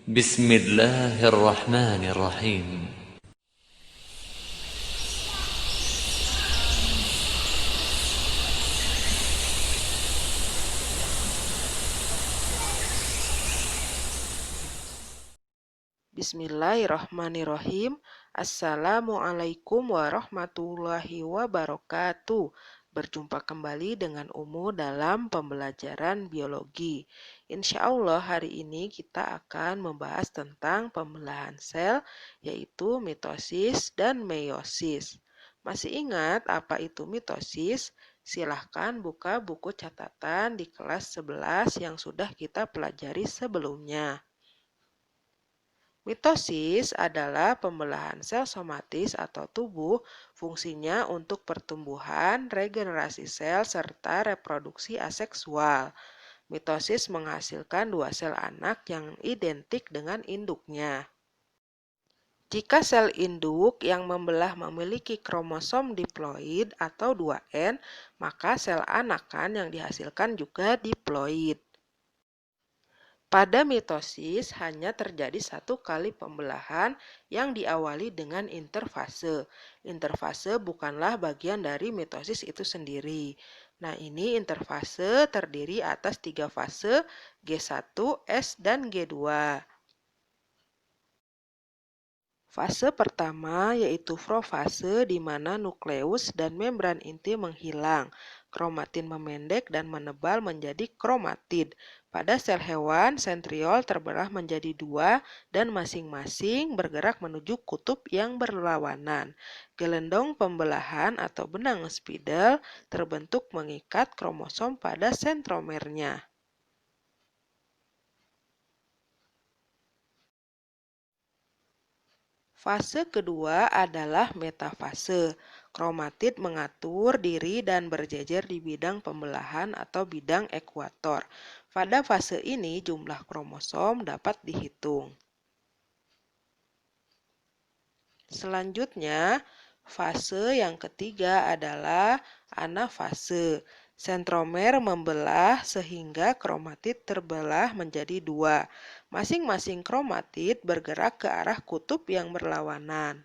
بسم الله الرحمن الرحيم. Bismillahirrahmanirrahim. Assalamualaikum warahmatullahi wabarakatuh. Berjumpa kembali dengan Umu dalam pembelajaran biologi. Insya Allah hari ini kita akan membahas tentang pembelahan sel, yaitu mitosis dan meiosis. Masih ingat apa itu mitosis? Silahkan buka buku catatan di kelas 11 yang sudah kita pelajari sebelumnya. Mitosis adalah pembelahan sel somatis atau tubuh, fungsinya untuk pertumbuhan, regenerasi sel, serta reproduksi aseksual. Mitosis menghasilkan dua sel anak yang identik dengan induknya. Jika sel induk yang membelah memiliki kromosom diploid atau 2N, maka sel anakan yang dihasilkan juga diploid. Pada mitosis hanya terjadi satu kali pembelahan yang diawali dengan interfase. Interfase bukanlah bagian dari mitosis itu sendiri. Nah, ini interfase terdiri atas 3 fase, G1, S, dan G2. Fase pertama yaitu profase di mana nukleus dan membran inti menghilang. Kromatin memendek dan menebal menjadi kromatid. Pada sel hewan, sentriol terbelah menjadi dua dan masing-masing bergerak menuju kutub yang berlawanan. Gelendong pembelahan atau benang spidel terbentuk mengikat kromosom pada sentromernya. Fase kedua adalah metafase. Kromatid mengatur diri dan berjejer di bidang pembelahan atau bidang ekuator. Pada fase ini jumlah kromosom dapat dihitung. Selanjutnya, fase yang ketiga adalah anafase. Sentromer membelah sehingga kromatid terbelah menjadi dua. Masing-masing kromatid bergerak ke arah kutub yang berlawanan.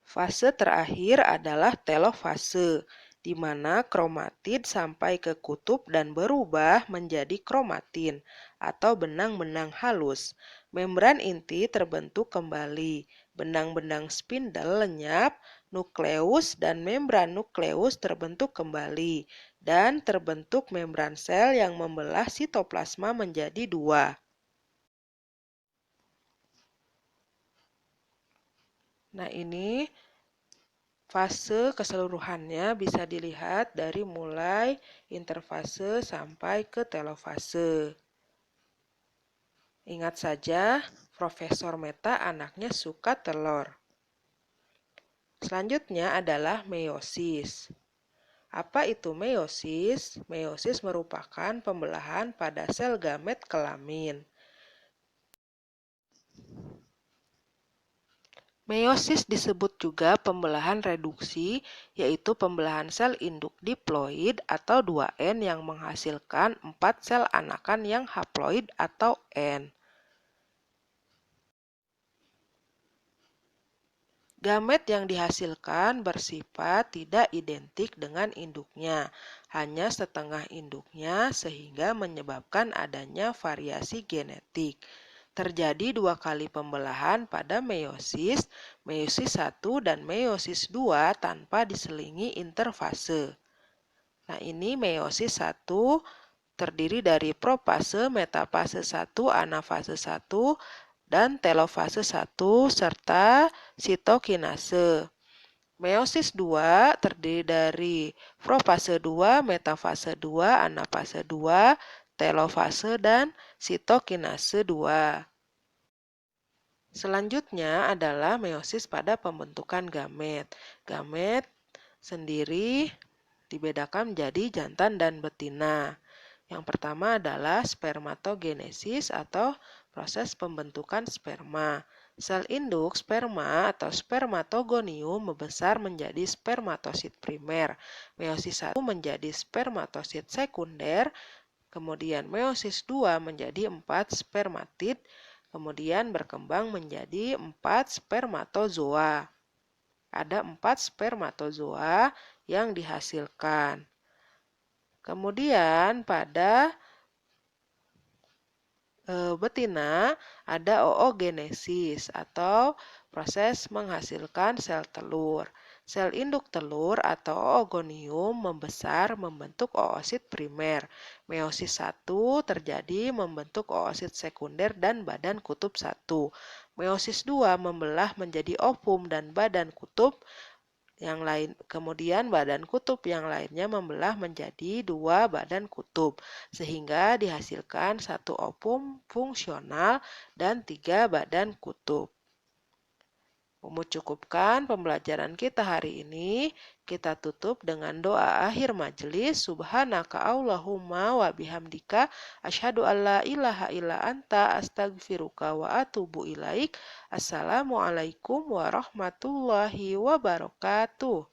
Fase terakhir adalah telofase, di mana kromatid sampai ke kutub dan berubah menjadi kromatin atau benang-benang halus. Membran inti terbentuk kembali, benang-benang spindle lenyap, nukleus dan membran nukleus terbentuk kembali, dan terbentuk membran sel yang membelah sitoplasma menjadi dua. Nah, ini fase keseluruhannya bisa dilihat dari mulai interfase sampai ke telofase. Ingat saja, Profesor Meta anaknya suka telur. Selanjutnya adalah meiosis. Apa itu meiosis? Meiosis merupakan pembelahan pada sel gamet kelamin. Meiosis disebut juga pembelahan reduksi, yaitu pembelahan sel induk diploid atau 2N yang menghasilkan 4 sel anakan yang haploid atau N. Gamet yang dihasilkan bersifat tidak identik dengan induknya, hanya setengah induknya sehingga menyebabkan adanya variasi genetik. Terjadi dua kali pembelahan pada meiosis, meiosis 1 dan meiosis 2 tanpa diselingi interfase. Nah, ini meiosis 1 terdiri dari profase, metafase 1, anafase 1, dan telofase 1 serta sitokinase. Meiosis 2 terdiri dari profase 2, metafase 2, anafase 2, telofase, dan sitokinase 2. Selanjutnya adalah meiosis pada pembentukan gamet. Gamet sendiri dibedakan menjadi jantan dan betina. Yang pertama adalah spermatogenesis atau proses pembentukan sperma. Sel induk sperma atau spermatogonium membesar menjadi spermatosit primer. Meiosis 1 menjadi spermatosit sekunder. Kemudian meiosis 2 menjadi 4 spermatid, kemudian berkembang menjadi 4 spermatozoa. Ada 4 spermatozoa yang dihasilkan. Kemudian pada betina ada oogenesis atau proses menghasilkan sel telur. Sel induk telur atau oogonium membesar membentuk oosit primer. Meiosis 1 terjadi membentuk oosit sekunder dan badan kutub 1. Meiosis 2 membelah menjadi ovum dan badan kutub yang lain, kemudian badan kutub yang lainnya membelah menjadi 2 badan kutub, sehingga dihasilkan 1 ovum fungsional dan 3 badan kutub. Cukupkan pembelajaran kita hari ini. Kita tutup dengan doa akhir majelis. Subhanaka Allahumma wa bihamdika asyhadu an la ilaha illa anta astaghfiruka wa atubu ilaik. Assalamualaikum warahmatullahi wabarakatuh.